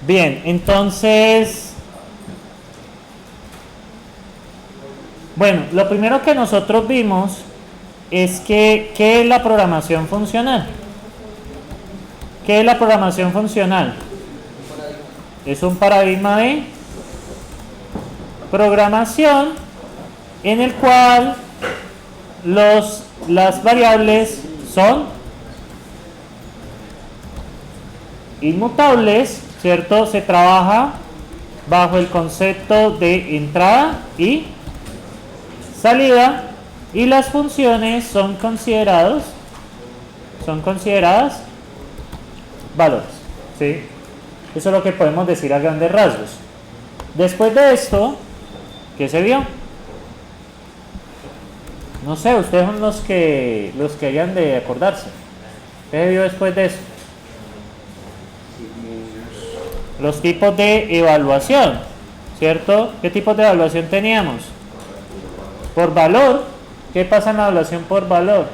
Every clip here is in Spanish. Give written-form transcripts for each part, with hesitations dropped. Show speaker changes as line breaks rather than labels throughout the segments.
Bien, entonces, bueno, lo primero que nosotros vimos es que, ¿qué es la programación funcional? ¿Qué es la programación funcional? Es un paradigma de programación en el cual las variables son inmutables, ¿cierto? Se trabaja bajo el concepto de entrada y salida, y las funciones son consideradas valores, ¿sí? Eso es lo que podemos decir a grandes rasgos. Después de esto, ¿qué se vio? No sé, ustedes son los que hayan de acordarse. ¿Qué se vio después de eso? Los tipos de evaluación, ¿cierto? ¿Qué tipos de evaluación teníamos? Por valor. ¿Qué pasa en la evaluación por valor?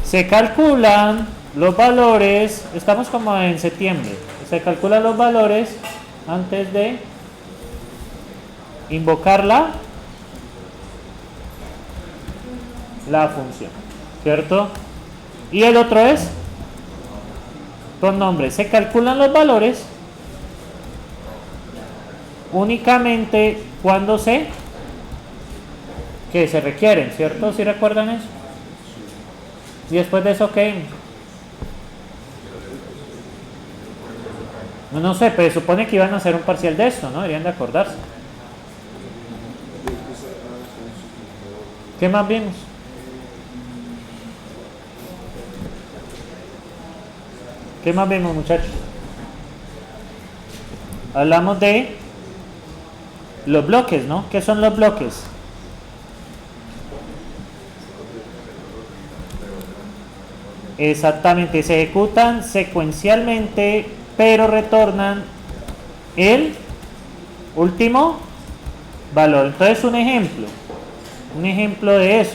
Se calculan los valores, estamos como en septiembre, se calculan los valores antes de invocar la función, ¿cierto? Y el otro es con nombre. Se calculan los valores únicamente cuando se requieren, ¿cierto? ¿Sí recuerdan eso? Y después de eso, ¿qué? No sé, pero supone que iban a hacer un parcial de esto, ¿no? Deberían de acordarse. ¿Qué más vimos? ¿Qué más vimos, muchachos? Hablamos de los bloques, ¿no? ¿Qué son los bloques? Exactamente, se ejecutan secuencialmente, pero retornan el último valor. Entonces, un ejemplo de eso.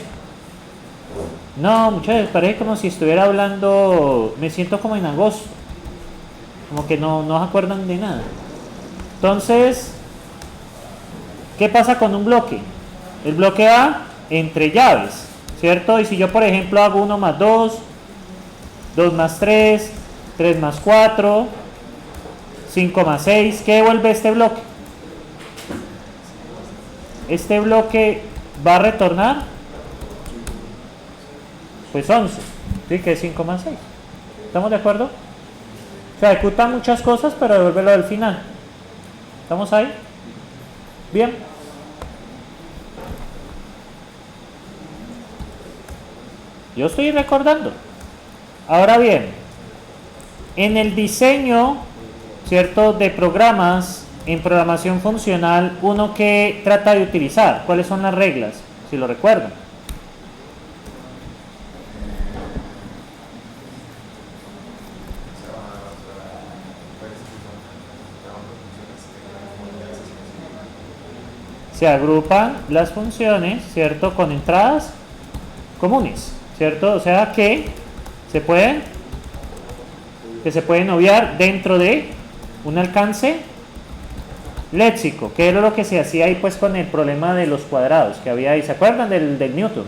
No, muchachos, parece como si estuviera hablando, me siento como en agosto, como que no se acuerdan de nada. Entonces, ¿qué pasa con un bloque? El bloque va entre llaves, ¿cierto? Y si yo, por ejemplo, hago 1 más 2, 2 más 3, 3 más 4, 5 más 6, ¿qué devuelve este bloque? Este bloque va a retornar pues 11, ¿sí? Que es 5 más 6. ¿Estamos de acuerdo? O sea, ejecuta muchas cosas, pero devuélvelo al final. ¿Estamos ahí? Bien. Yo estoy recordando. Ahora bien, en el diseño, ¿cierto?, de programas, en programación funcional, uno que trata de utilizar, ¿cuáles son las reglas? Si lo recuerdan. Se agrupan las funciones, ¿cierto?, con entradas comunes, ¿cierto? O sea que se pueden obviar dentro de un alcance léxico, que era lo que se hacía ahí pues con el problema de los cuadrados que había ahí. ¿Se acuerdan del Newton?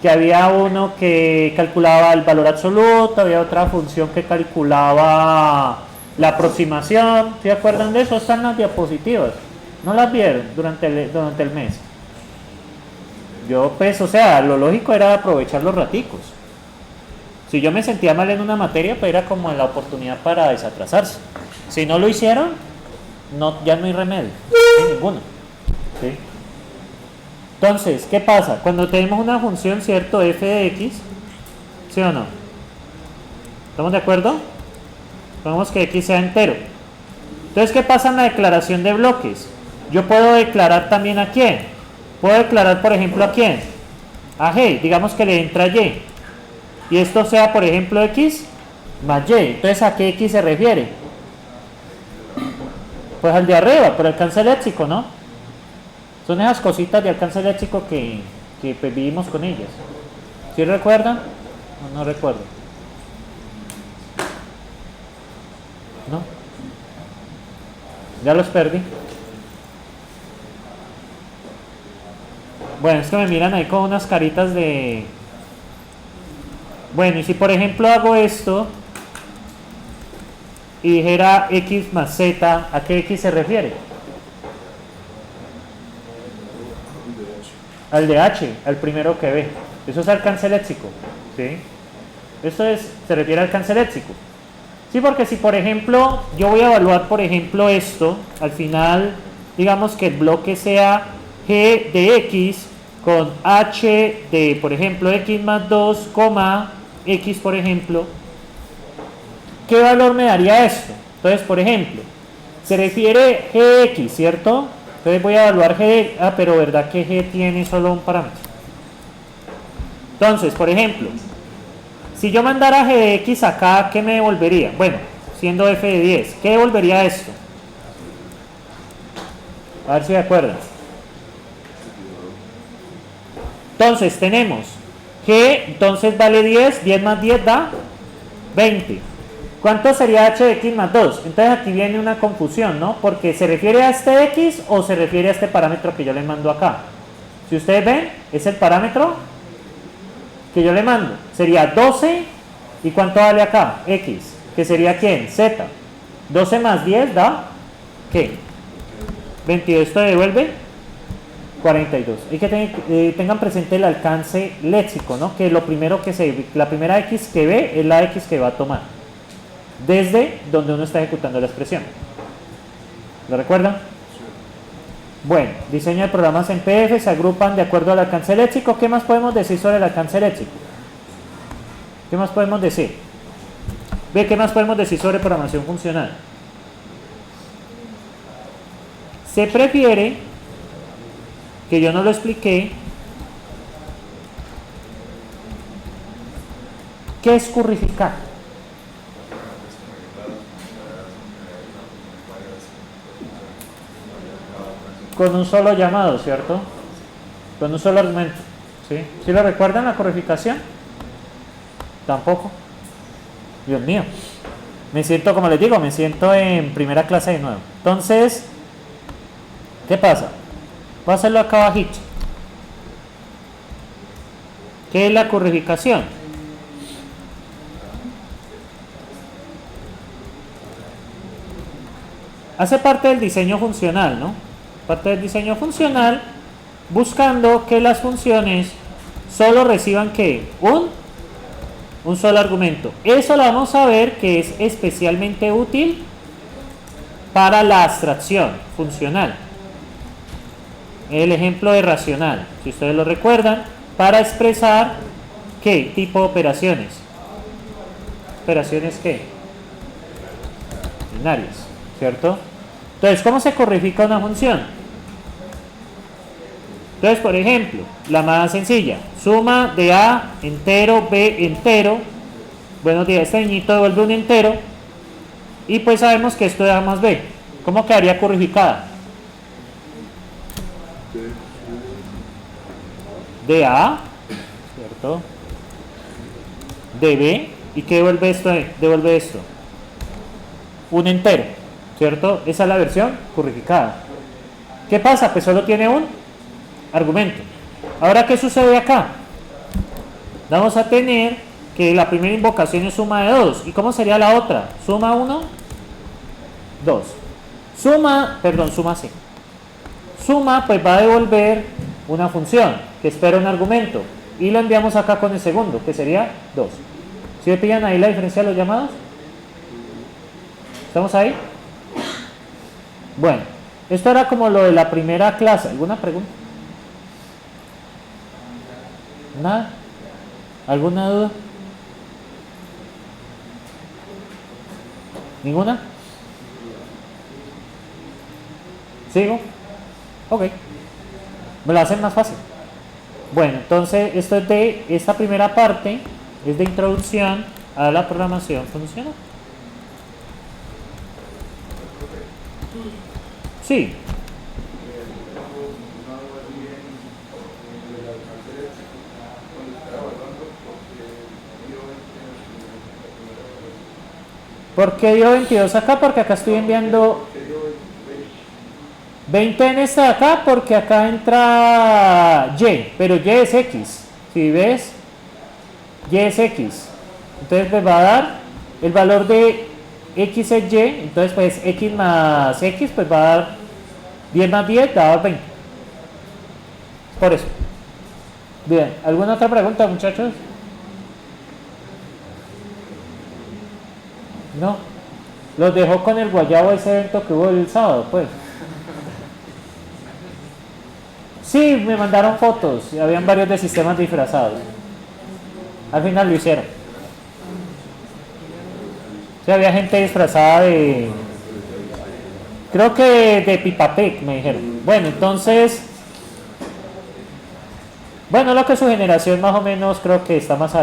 Que había uno que calculaba el valor absoluto, había otra función que calculaba la aproximación. ¿Se acuerdan de eso? Están las diapositivas. ¿No las vieron durante el mes? Yo pues, o sea, lo lógico era aprovechar los raticos. Si yo me sentía mal en una materia, pues era como la oportunidad para desatrasarse. Si no lo hicieron, ya no hay remedio, no hay ninguno, ¿sí? Entonces, ¿qué pasa? Cuando tenemos una función, ¿cierto?, f de x, ¿sí o no? ¿Estamos de acuerdo? Ponemos que x sea entero. Entonces, ¿qué pasa en la declaración de bloques? Yo puedo declarar también a quién. Puedo declarar, por ejemplo, a quién. A g, digamos que le entra y. Y esto sea, por ejemplo, x más y. Entonces, ¿a qué x se refiere? Pues al de arriba, por alcance léxico, ¿no? Son esas cositas de alcance léxico que pues vivimos con ellas. ¿Sí recuerdan? No recuerdo. ¿No? Ya los perdí. Bueno, es que me miran ahí con unas caritas de... Bueno, y si por ejemplo hago esto y dijera x más z, ¿a qué x se refiere? Al de h, al primero que ve. Eso es alcance léxico, ¿sí? Esto se refiere al alcance léxico. Sí, porque si por ejemplo yo voy a evaluar por ejemplo esto, al final digamos que el bloque sea g de x con h de por ejemplo x más 2, x por ejemplo, ¿qué valor me daría esto? Entonces por ejemplo, se refiere g de x, ¿cierto? Entonces voy a evaluar g de... Ah, pero verdad que g tiene solo un parámetro. Entonces, por ejemplo, si yo mandara g de x acá, ¿qué me devolvería? Bueno, siendo f de 10, ¿qué devolvería esto? A ver si me acuerdan. Entonces, tenemos g, entonces vale 10, 10 más 10 da 20. ¿Cuánto sería h de x más 2? Entonces aquí viene una confusión, ¿no? Porque ¿se refiere a este x o se refiere a este parámetro que yo le mando acá? Si ustedes ven, es el parámetro que yo le mando. Sería 12, ¿y cuánto vale acá? X, que sería ¿quién? Z. 12 más 10 da, ¿qué? 22, esto devuelve 42. Hay que tengan presente el alcance léxico, ¿no? Que lo primero que la primera X que ve es la X que va a tomar desde donde uno está ejecutando la expresión. ¿Lo recuerdan? Bueno, diseño de programas en PF se agrupan de acuerdo al alcance léxico. ¿Qué más podemos decir sobre el alcance léxico? ¿Qué más podemos decir? Ve, ¿qué más podemos decir sobre programación funcional? Se prefiere, que yo no lo expliqué, ¿qué es currificar? Con un solo llamado, ¿cierto? Con un solo argumento. ¿Sí? ¿Sí lo recuerdan la currificación? Tampoco. Dios mío. Me siento, como les digo, me siento en primera clase de nuevo. Entonces, ¿qué pasa? Voy a hacerlo acá abajito. ¿Qué es la currificación? Hace parte del diseño funcional, ¿no? Parte del diseño funcional, buscando que las funciones solo reciban ¿qué? Un solo argumento. Eso lo vamos a ver que es especialmente útil para la abstracción funcional. El ejemplo de racional, si ustedes lo recuerdan, para expresar ¿qué tipo de operaciones? ¿Operaciones qué? Binarias, ¿cierto? Entonces, ¿cómo se currifica una función? Entonces, por ejemplo, la más sencilla, suma de A entero, B entero. Buenos días, este niñito devuelve un entero. Y pues sabemos que esto es A más B. ¿Cómo quedaría currificada? De A, ¿cierto? De B. ¿Y qué devuelve esto? Devuelve esto. Un entero, ¿cierto? Esa es la versión currificada. ¿Qué pasa? Pues solo tiene un argumento. Ahora, ¿qué sucede acá? Vamos a tener que la primera invocación es suma de 2. ¿Y cómo sería la otra? Suma 1, 2. Suma C. Suma, pues va a devolver una función que espera un argumento. Y lo enviamos acá con el segundo, que sería 2. ¿Sí me pillan ahí la diferencia de los llamados? ¿Estamos ahí? Bueno, esto era como lo de la primera clase. ¿Alguna pregunta? ¿Nada? ¿Alguna duda? ¿Ninguna? ¿Sigo? Ok. Me lo hacen más fácil. Bueno, entonces esto es de esta primera parte, es de introducción a la programación funcional. Sí. ¿Por qué dio 22 acá? Porque acá estoy enviando 20 en esta de acá, porque acá entra Y, pero Y es X. Si ves, Y es X. Entonces me va a dar el valor de X es Y, entonces pues X más X pues va a dar 10 más 10 da 20. Por eso. Bien, ¿alguna otra pregunta, muchachos? No. Los dejó con el guayabo ese evento que hubo el sábado, pues. Sí, me mandaron fotos, habían varios de sistemas disfrazados. Al final lo hicieron. Sí, había gente disfrazada de... Creo que de Pipapec, me dijeron. Bueno, entonces... Bueno, lo que su generación más o menos creo que está más adelante.